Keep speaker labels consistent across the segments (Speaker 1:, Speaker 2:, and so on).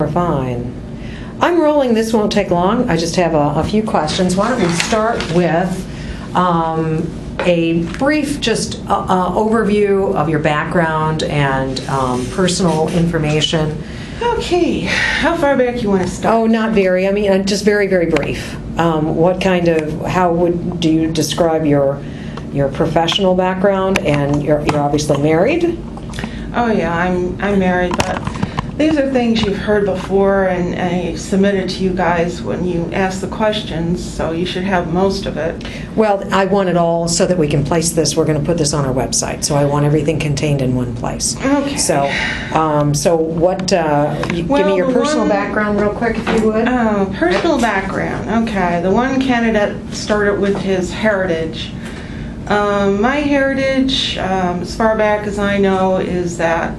Speaker 1: are fine. I'm rolling. This won't take long. I just have a few questions. Why don't we start with a brief just overview of your background and personal information.
Speaker 2: Okay, how far back you want to start?
Speaker 1: Oh, not very. I mean, just very, very brief. How do you describe your professional background? And you're obviously married?
Speaker 2: Oh yeah, I'm married, but these are things you've heard before, and I submitted to you guys when you asked the questions, so you should have most of it.
Speaker 1: Well, I want it all so that we can place this. We're going to put this on our website, so I want everything contained in one place.
Speaker 2: Okay.
Speaker 1: So what? Give me your personal background real quick, if you would.
Speaker 2: Personal background. Okay. The one candidate started with his heritage. My heritage, as far back as I know, is that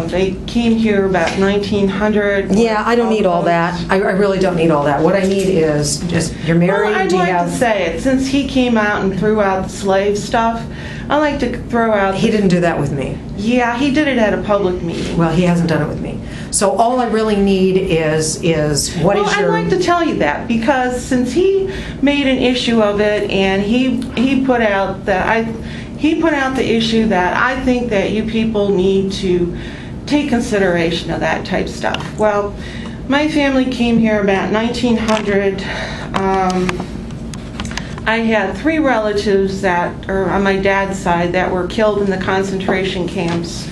Speaker 2: they came here about 1900.
Speaker 1: Yeah, I don't need all that. I really don't need all that. What I need is just, you're married.
Speaker 2: Well, I'd like to say it. Since he came out and threw out the slave stuff, I like to throw out...
Speaker 1: He didn't do that with me.
Speaker 2: Yeah, he did it at a public meeting.
Speaker 1: Well, he hasn't done it with me. So all I really need is what is your...
Speaker 2: I'd like to tell you that, because since he made an issue of it, and he put out the issue that I think that you people need to take consideration of that type stuff. Well, my family came here about 1900. I had 3 relatives that are on my dad's side that were killed in the concentration camps,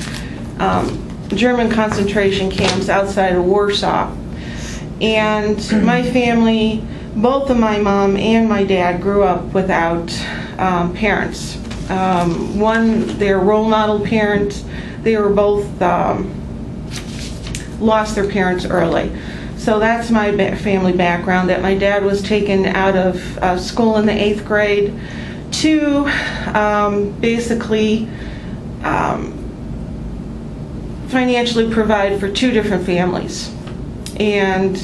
Speaker 2: German concentration camps outside of Warsaw. And my family, both of my mom and my dad, grew up without parents. One, their role model parents, they were both lost their parents early. So that's my family background, that my dad was taken out of school in the 8th grade to basically financially provide for 2 different families. And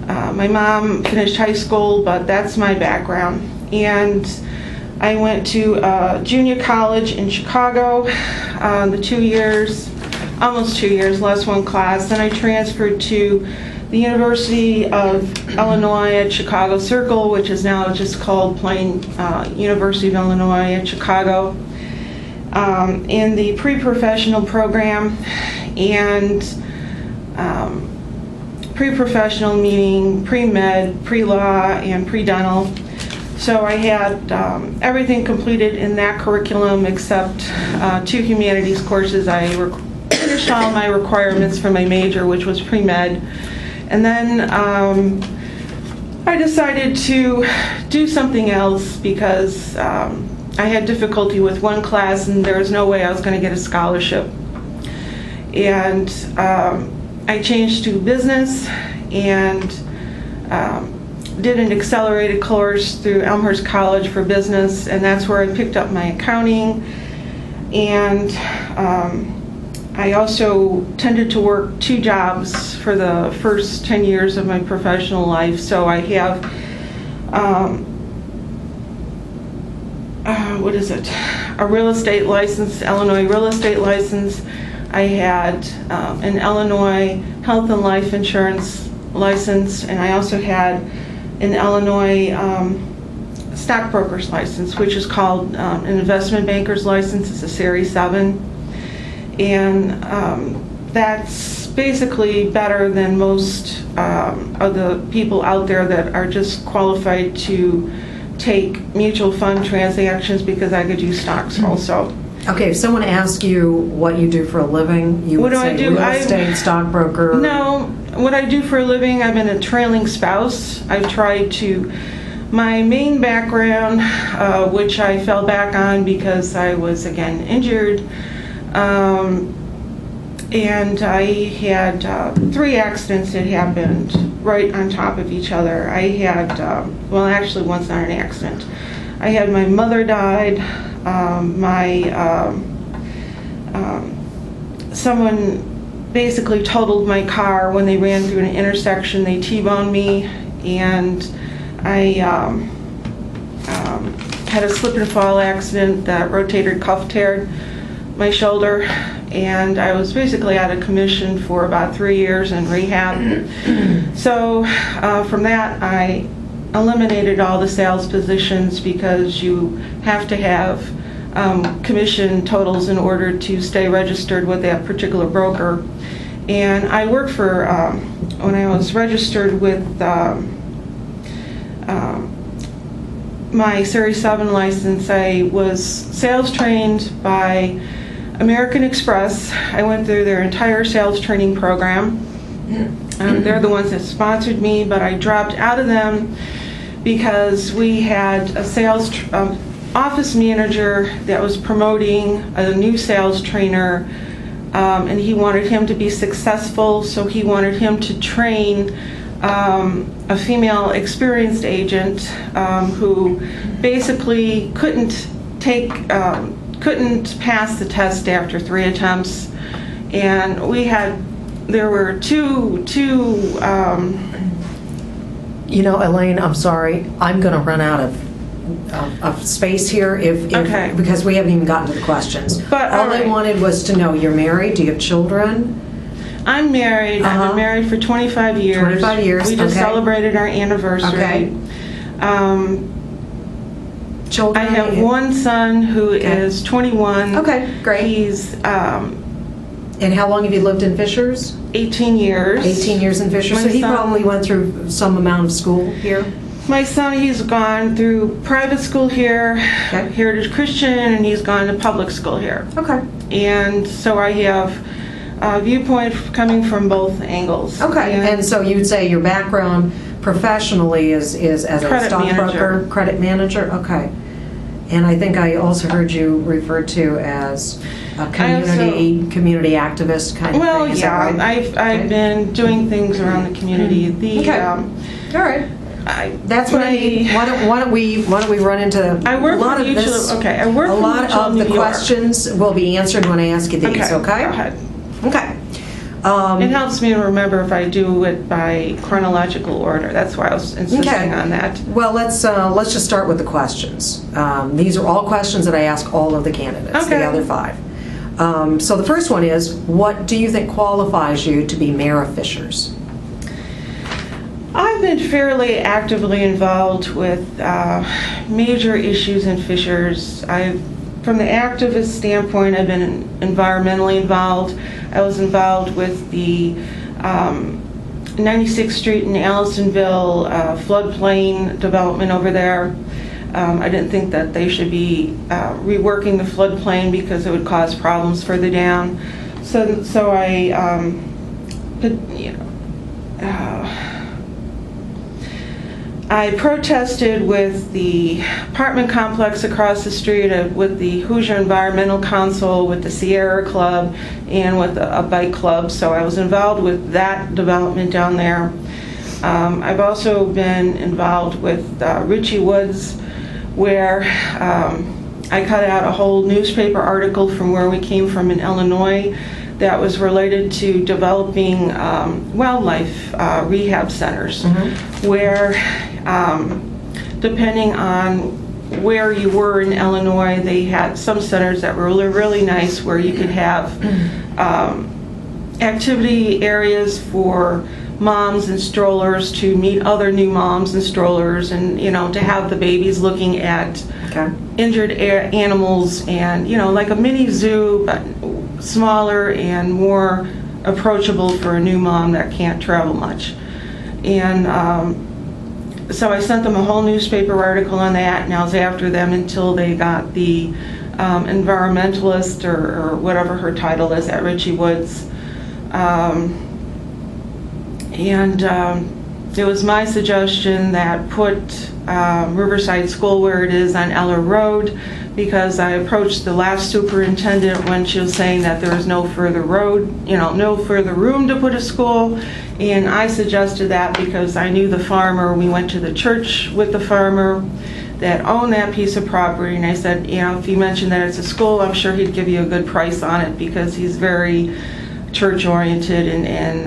Speaker 2: my mom finished high school, but that's my background. And I went to junior college in Chicago, the 2 years, almost 2 years, less one class. Then I transferred to the University of Illinois at Chicago Circle, which is now just called plain University of Illinois at Chicago, in the pre-professional program. And pre-professional meaning pre-med, pre-law, and pre-dental. So I had everything completed in that curriculum except 2 humanities courses. I finished all my requirements for my major, which was pre-med. And then I decided to do something else because I had difficulty with one class and there was no way I was going to get a scholarship. And I changed to business and did an accelerated course through Elmhurst College for business, and that's where I picked up my accounting. And I also tended to work 2 jobs for the first 10 years of my professional life. So I have, a real estate license, Illinois real estate license. I had an Illinois health and life insurance license, and I also had an Illinois stockbroker's license, which is called an investment banker's license. It's a Series 7. And that's basically better than most of the people out there that are just qualified to take mutual fund transactions, because I could do stocks also.
Speaker 1: Okay, if someone asks you what you do for a living, you would say real estate, stockbroker.
Speaker 2: No, what I do for a living, I've been a trailing spouse. I've tried to, my main background, which I fell back on because I was again injured, and I had 3 accidents that happened right on top of each other. I had, well actually one's not an accident. I had my mother died, someone basically totaled my car when they ran through an intersection. They T-boned me, and I had a slip and fall accident that rotator cuff teared my shoulder, and I was basically out of commission for about 3 years in rehab. So from that, I eliminated all the sales positions because you have to have commission totals in order to stay registered with that particular broker. And I worked for, when I was registered with my Series 7 license, I was sales trained by American Express. I went through their entire sales training program. They're the ones that sponsored me, but I dropped out of them because we had a sales office manager that was promoting a new sales trainer, and he wanted him to be successful, so he wanted him to train a female experienced agent who basically couldn't pass the test after 3 attempts. And there were two
Speaker 1: Elaine, I'm sorry, I'm going to run out of space here
Speaker 2: Okay.
Speaker 1: because we haven't even gotten to the questions.
Speaker 2: But,
Speaker 1: all
Speaker 2: all
Speaker 1: I
Speaker 2: right.
Speaker 1: wanted was to know, you're married, do you have children?
Speaker 2: I'm married. I've been married for 25 years.
Speaker 1: 25 years,
Speaker 2: We just
Speaker 1: okay.
Speaker 2: celebrated our anniversary.
Speaker 1: Okay. Children?
Speaker 2: I have one son who
Speaker 1: Okay.
Speaker 2: is 21.
Speaker 1: Okay, great.
Speaker 2: He's
Speaker 1: And how long have you lived in Fishers?
Speaker 2: 18 years.
Speaker 1: 18 years in Fishers.
Speaker 2: My
Speaker 1: So he
Speaker 2: son-
Speaker 1: probably went through some amount of school here?
Speaker 2: My son, he's gone through private school here,
Speaker 1: Okay.
Speaker 2: Heritage Christian, and he's gone to public school here.
Speaker 1: Okay.
Speaker 2: And so I have a viewpoint coming from both angles.
Speaker 1: Okay, and so you would say your background professionally is as a
Speaker 2: Credit
Speaker 1: stockbroker,
Speaker 2: manager.
Speaker 1: credit manager? Okay. And I think I also heard you referred to as a community activist kind of
Speaker 2: Well,
Speaker 1: thing. Is
Speaker 2: yeah,
Speaker 1: that right?
Speaker 2: I've been doing things around the community.
Speaker 1: Okay. All right. That's what I need. Why don't we run into
Speaker 2: I work
Speaker 1: a lot
Speaker 2: for
Speaker 1: of this?
Speaker 2: Mutual. Okay, I work
Speaker 1: A
Speaker 2: for
Speaker 1: lot
Speaker 2: Mutual
Speaker 1: of
Speaker 2: New
Speaker 1: the
Speaker 2: York.
Speaker 1: questions will be answered when I ask you these. Okay.
Speaker 2: Go ahead.
Speaker 1: Okay.
Speaker 2: It helps me to remember if I do it by chronological order. That's why I was insisting on that.
Speaker 1: Well, let's just start with the questions. These are all questions that I ask all of the candidates,
Speaker 2: Okay.
Speaker 1: the other 5. So the first one is, what do you think qualifies you to be mayor of Fishers?
Speaker 2: I've been fairly actively involved with major issues in Fishers. From the activist standpoint, I've been environmentally involved. I was involved with the 96th Street in Allisonville floodplain development over there. I didn't think that they should be reworking the floodplain because it would cause problems further down. So I protested with the apartment complex across the street, with the Hoosier Environmental Council, with the Sierra Club, and with a bike club. So I was involved with that development down there. I've also been involved with Richie Woods, where I cut out a whole newspaper article from where we came from in Illinois that was related to developing wildlife rehab centers, where depending on where you were in Illinois, they had some centers that were really, really nice, where you could have activity areas for moms and strollers to meet other new moms and strollers, and to have the babies looking at injured animals, and like a mini zoo, but smaller and more approachable for a new mom that can't travel much. And so I sent them a whole newspaper article on that, and I was after them until they got the environmentalist or whatever her title is at Richie Woods. It was my suggestion that put Riverside School where it is on Eller Road, because I approached the last superintendent when she was saying that there was no further road, no further room to put a school, and I suggested that because I knew the farmer. We went to the church with the farmer that owned that piece of property, and I said, if you mention that it's a school, I'm sure he'd give you a good price on it, because he's very church-oriented and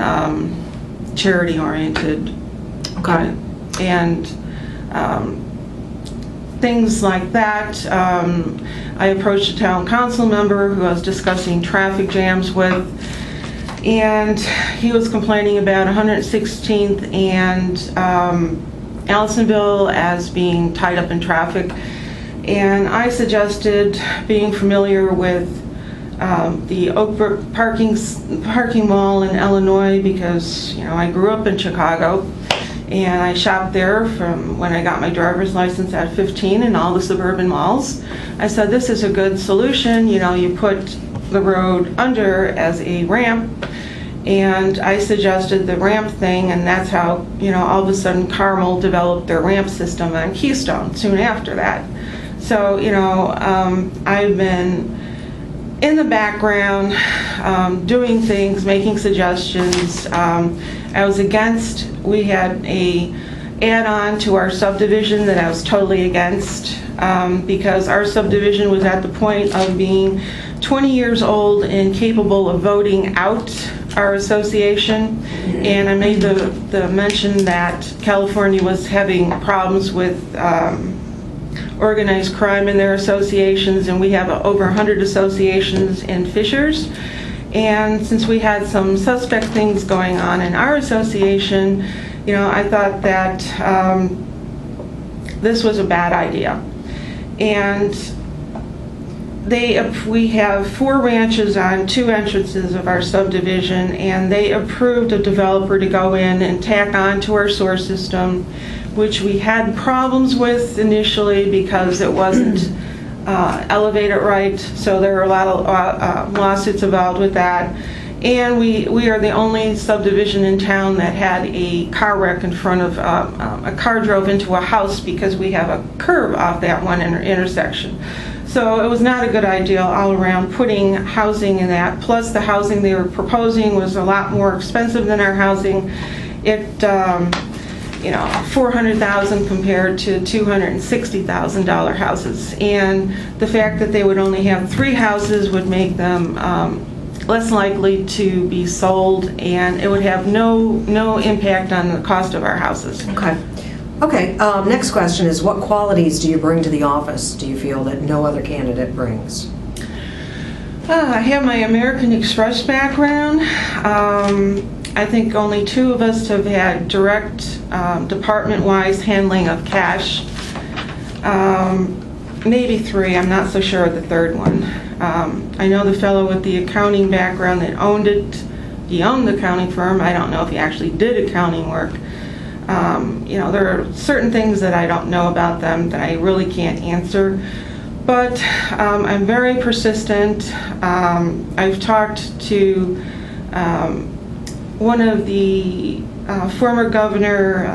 Speaker 2: charity-oriented.
Speaker 1: Okay.
Speaker 2: And things like that. I approached a town council member who I was discussing traffic jams with, and he was complaining about 116th and Allisonville as being tied up in traffic. And I suggested, being familiar with the Oakbrook parking mall in Illinois, because I grew up in Chicago and I shopped there from when I got my driver's license at 15 in all the suburban malls. I said, this is a good solution. You put the road under as a ramp, and I suggested the ramp thing, and that's how all of a sudden Carmel developed their ramp system on Keystone soon after that. So I've been in the background doing things, making suggestions. I was against, we had a add-on to our subdivision that I was totally against, because our subdivision was at the point of being 20 years old and capable of voting out our association. And I made the mention that California was having problems with organized crime in their associations, and we have over 100 associations in Fishers. And since we had some suspect things going on in our association, I thought that this was a bad idea. And we have 4 ranches on 2 entrances of our subdivision, and they approved a developer to go in and tack on to our sewer system, which we had problems with initially because it wasn't elevated right. So there were a lot of lawsuits involved with that. And we are the only subdivision in town that had a car wreck in front of, a car drove into a house because we have a curve off that one intersection. So it was not a good idea all around putting housing in that. Plus the housing they were proposing was a lot more expensive than our housing. It, $400,000 compared to $260,000 houses. And the fact that they would only have 3 houses would make them less likely to be sold, and it would have no impact on the cost of our houses.
Speaker 1: Okay. Next question is, what qualities do you bring to the office, do you feel, that no other candidate brings?
Speaker 2: I have my American Express background. I think only 2 of us have had direct department-wise handling of cash. Maybe 3, I'm not so sure of the 3rd one. I know the fellow with the accounting background that owned it. He owned the accounting firm. I don't know if he actually did accounting work. There are certain things that I don't know about them that I really can't answer. But I'm very persistent. I've talked to one of the former governor,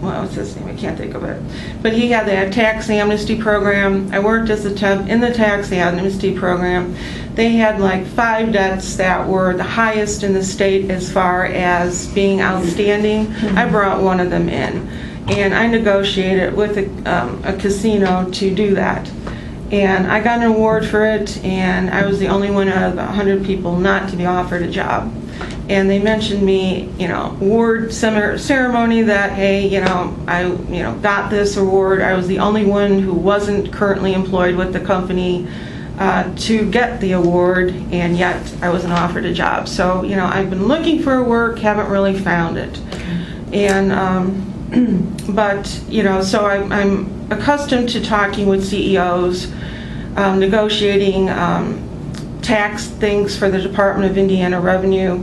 Speaker 2: what was his name? I can't think of it. But he had that tax amnesty program. I worked as a temp in the tax amnesty program. They had like 5 debts that were the highest in the state as far as being outstanding. I brought one of them in, and I negotiated with a casino to do that. And I got an award for it, and I was the only one out of 100 people not to be offered a job. And they mentioned me, award ceremony that, hey, I, got this award. I was the only one who wasn't currently employed with the company to get the award, and yet I wasn't offered a job. So, I've been looking for work, haven't really found it. And, but, so I'm accustomed to talking with CEOs, negotiating tax things for the Department of Indiana Revenue.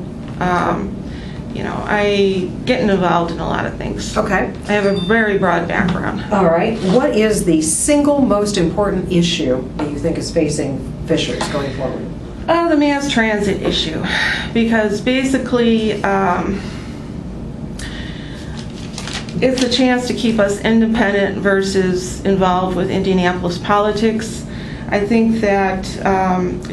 Speaker 2: I get involved in a lot of things.
Speaker 1: Okay.
Speaker 2: I have a very broad background.
Speaker 1: All right. What is the single most important issue that you think is facing Fishers going forward?
Speaker 2: The mass transit issue, because basically it's a chance to keep us independent versus involved with Indianapolis politics. I think that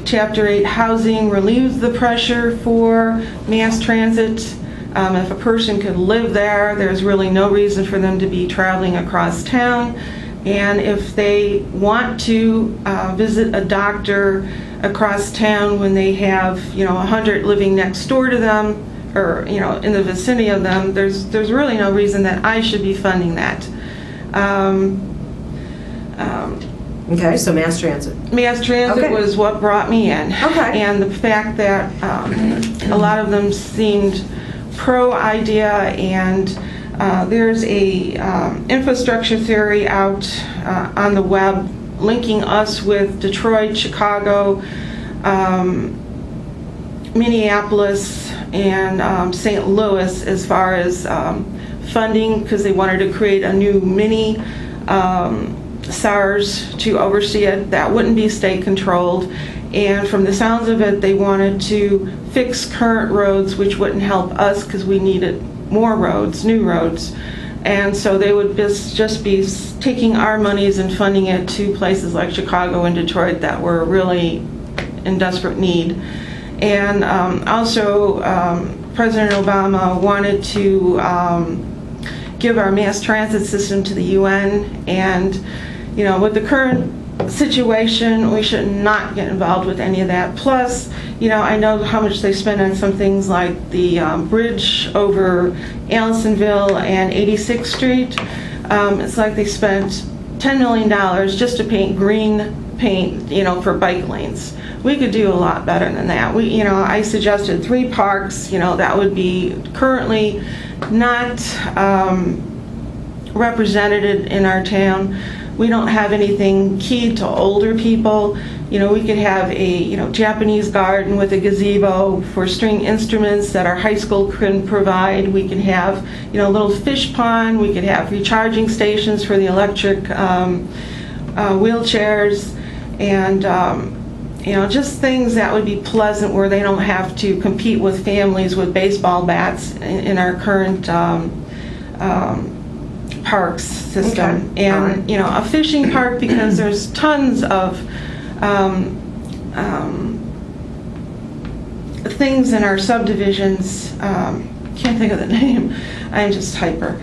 Speaker 2: Chapter 8 housing relieves the pressure for mass transit. If a person could live there, there's really no reason for them to be traveling across town. And if they want to visit a doctor across town when they have, 100 living next door to them, or, in the vicinity of them, there's really no reason that I should be funding that.
Speaker 1: Okay, so mass transit.
Speaker 2: Mass transit
Speaker 1: Okay.
Speaker 2: was what brought me in.
Speaker 1: Okay.
Speaker 2: And the fact that a lot of them seemed pro-idea, and there's a infrastructure theory out on the web linking us with Detroit, Chicago, Minneapolis, and St. Louis as far as funding, because they wanted to create a new mini SARS to oversee it that wouldn't be state controlled. And from the sounds of it, they wanted to fix current roads, which wouldn't help us because we needed more roads, new roads. And so they would just be taking our monies and funding it to places like Chicago and Detroit that were really in desperate need. And also, President Obama wanted to give our mass transit system to the UN, and with the current situation, we should not get involved with any of that. Plus, I know how much they spend on some things like the bridge over Allisonville and 86th Street. It's like they spent $10 million just to paint green paint, for bike lanes. We could do a lot better than that. I suggested 3 parks, that would be currently not represented in our town. We don't have anything keyed to older people. We could have a Japanese garden with a gazebo for string instruments that our high school can provide. We can have a little fish pond. We could have recharging stations for the electric wheelchairs, and just things that would be pleasant where they don't have to compete with families with baseball bats in our current parks system.
Speaker 1: Okay.
Speaker 2: And a fishing park, because there's tons of things in our subdivisions. Can't think of the name. I'm just hyper.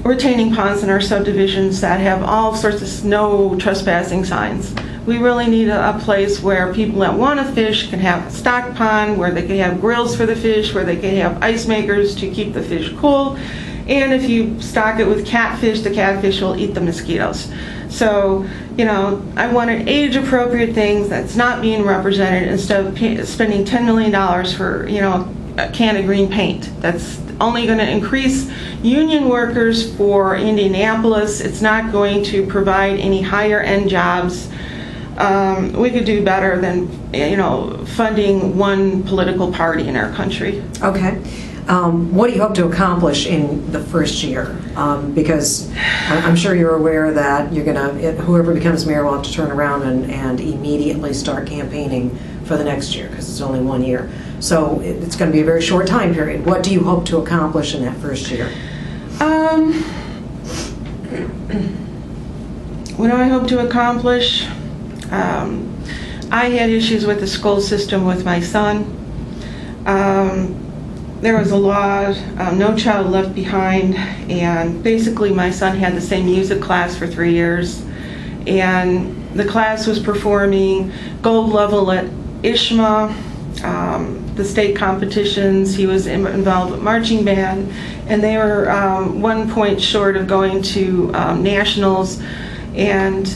Speaker 2: Retaining ponds in our subdivisions that have all sorts of no trespassing signs. We really need a place where people that want to fish can have a stock pond, where they can have grills for the fish, where they can have ice makers to keep the fish cool. And if you stock it with catfish, the catfish will eat the mosquitoes. So, I wanted age-appropriate things that's not being represented, instead of spending $10 million for, a can of green paint. That's only going to increase union workers for Indianapolis. It's not going to provide any higher-end jobs. We could do better than, funding one political party in our country.
Speaker 1: Okay. What do you hope to accomplish in the first year? Because I'm sure you're aware that whoever becomes mayor will have to turn around and immediately start campaigning for the next year, because it's only 1 year. So it's going to be a very short time period. What do you hope to accomplish in that first year?
Speaker 2: What do I hope to accomplish? I had issues with the school system with my son. There was a law, No Child Left Behind, and basically my son had the same music class for 3 years, and the class was performing gold level at ISHMA, the state competitions. He was involved with marching band, and they were 1 point short of going to nationals. And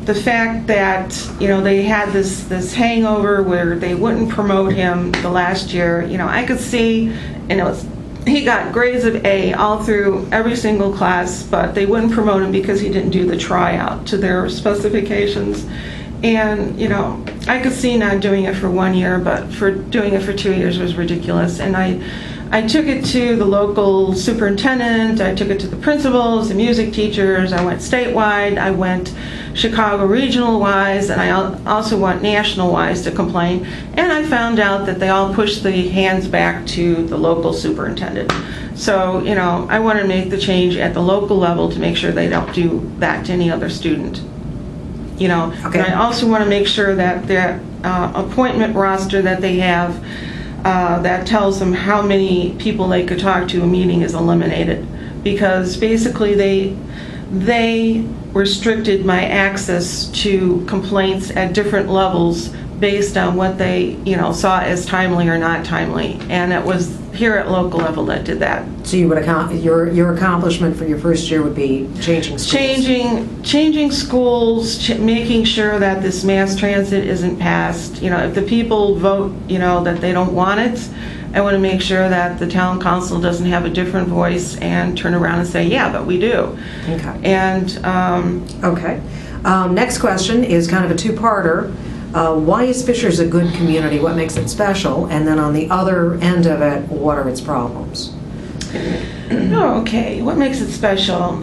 Speaker 2: the fact that they had this hangover where they wouldn't promote him the last year, I could see, and he got grades of A all through every single class, but they wouldn't promote him because he didn't do the tryout to their specifications. And I could see not doing it for 1 year, but for doing it for 2 years was ridiculous. And I took it to the local superintendent, I took it to the principals, the music teachers, I went statewide, I went Chicago regional-wise, and I also went national-wise to complain. And I found out that they all pushed the hands back to the local superintendent. So, I want to make the change at the local level to make sure they don't do that to any other student. Okay. And I also want to make sure that their appointment roster that they have that tells them how many people they could talk to a meeting is eliminated, because basically they restricted my access to complaints at different levels based on what they, saw as timely or not timely. And it was here at local level that did that.
Speaker 1: So you would your accomplishment for your first year would be changing schools?
Speaker 2: Changing schools, making sure that this mass transit isn't passed. If the people vote, that they don't want it, I want to make sure that the town council doesn't have a different voice and turn around and say, yeah, but we do.
Speaker 1: Okay.
Speaker 2: And
Speaker 1: okay. Next question is kind of a two-parter. Why is Fishers a good community? What makes it special? And then on the other end of it, what are its problems?
Speaker 2: Oh, okay. What makes it special?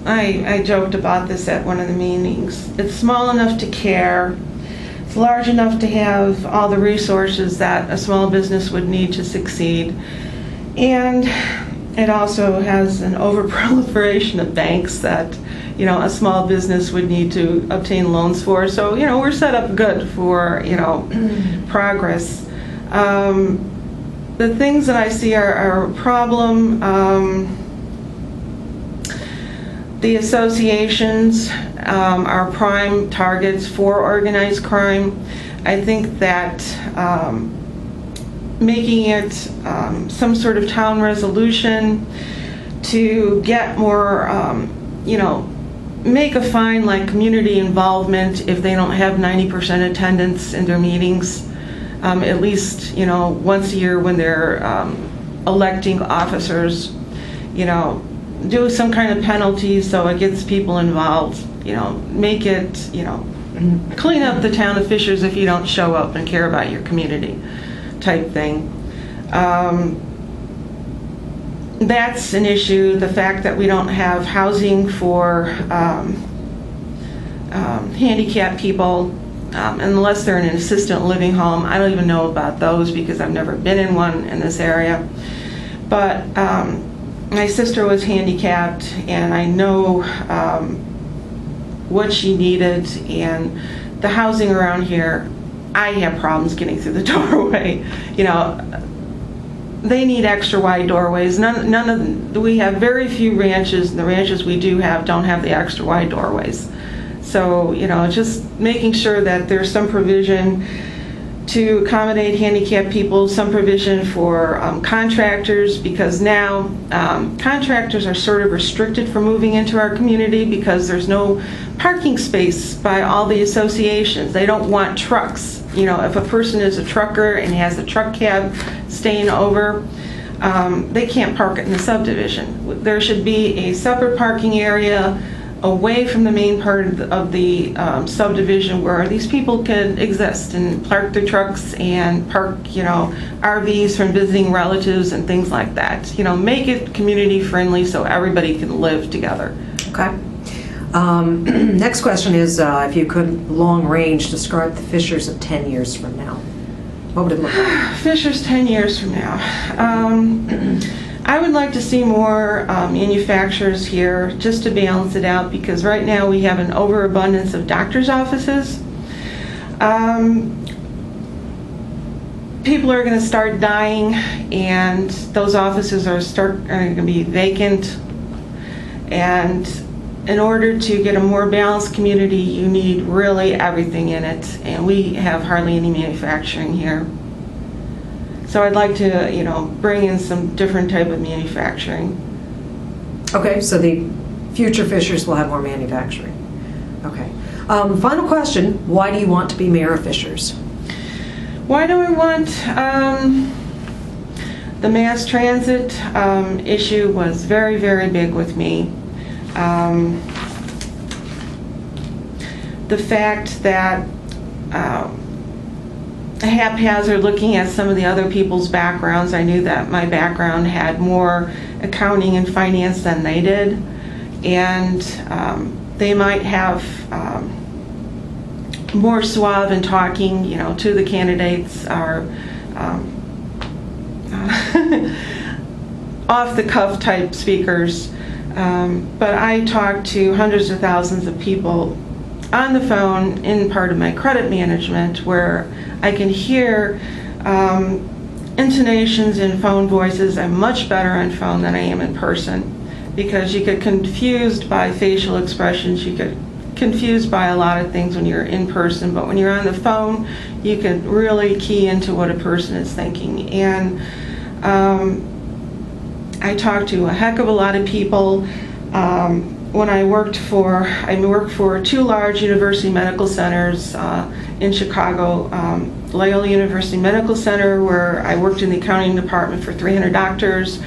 Speaker 2: I joked about this at one of the meetings. It's small enough to care. It's large enough to have all the resources that a small business would need to succeed. And it also has an overproliferation of banks that, a small business would need to obtain loans for. So, we're set up good for, progress. The things that I see are a problem. The associations are prime targets for organized crime. I think that making it some sort of town resolution to get more, make a fine like community involvement if they don't have 90% attendance in their meetings, at least, once a year when they're electing officers, do some kind of penalty so it gets people involved, make it, clean up the town of Fishers if you don't show up and care about your community type thing. That's an issue. The fact that we don't have housing for handicapped people, unless they're in an assisted living home. I don't even know about those because I've never been in one in this area. But my sister was handicapped, and I know what she needed, and the housing around here, I have problems getting through the doorway. They need extra wide doorways. We have very few ranches, and the ranches we do have don't have the extra wide doorways. So, just making sure that there's some provision to accommodate handicapped people, some provision for contractors, because now contractors are sort of restricted from moving into our community because there's no parking space by all the associations. They don't want trucks. If a person is a trucker and has a truck cab staying over, they can't park it in the subdivision. There should be a separate parking area away from the main part of the subdivision where these people can exist and park their trucks and park, RVs from visiting relatives and things like that. Make it community friendly so everybody can live together.
Speaker 1: Okay. Next question is, if you could long range describe the Fishers of 10 years from now, what would it look like?
Speaker 2: Fishers 10 years from now. I would like to see more manufacturers here just to balance it out, because right now we have an overabundance of doctor's offices. People are going to start dying, and those offices are going to be vacant. And in order to get a more balanced community, you need really everything in it, and we have hardly any manufacturing here. So I'd like to, bring in some different type of manufacturing.
Speaker 1: Okay, so the future Fishers will have more manufacturing. Okay. Final question, why do you want to be mayor of Fishers?
Speaker 2: Why do I want? The mass transit issue was very, very big with me. The fact that haphazard looking at some of the other people's backgrounds, I knew that my background had more accounting and finance than they did, and they might have more suave in talking, to the candidates, or off-the-cuff type speakers. But I talked to hundreds of thousands of people on the phone in part of my credit management, where I can hear intonations in phone voices. I'm much better on phone than I am in person, because you get confused by facial expressions, you get confused by a lot of things when you're in person, but when you're on the phone, you can really key into what a person is thinking. And I talked to a heck of a lot of people. When I worked for 2 large university medical centers in Chicago. Loyola University Medical Center, where I worked in the accounting department for 300 doctors.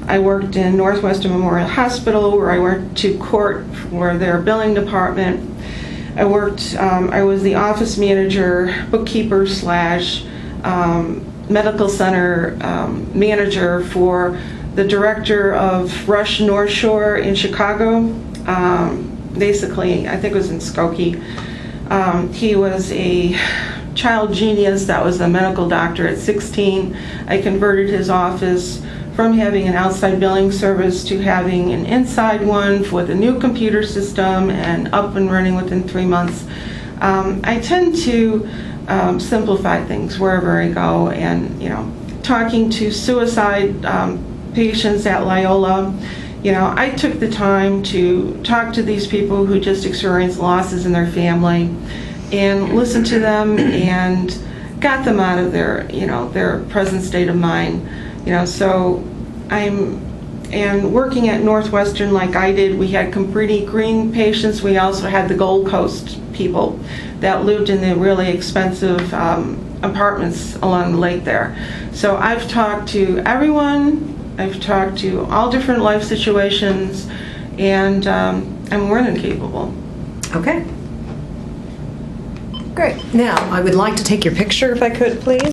Speaker 2: I worked in Northwestern Memorial Hospital, where I went to court for their billing department. I was the office manager, bookkeeper slash medical center manager for the director of Rush North Shore in Chicago. Basically, I think it was in Skokie. He was a child genius that was a medical doctor at 16. I converted his office from having an outside billing service to having an inside one with a new computer system and up and running within 3 months. I tend to simplify things wherever I go, and talking to suicide patients at Loyola, I took the time to talk to these people who just experienced losses in their family and listen to them and got them out of their present state of mind. So and working at Northwestern like I did, we had Cabrini Green patients. We also had the Gold Coast people that lived in the really expensive apartments along the lake there. So I've talked to everyone. I've talked to all different life situations, and I'm more than capable.
Speaker 1: Okay. Great. Now, I would like to take your picture if I could, please.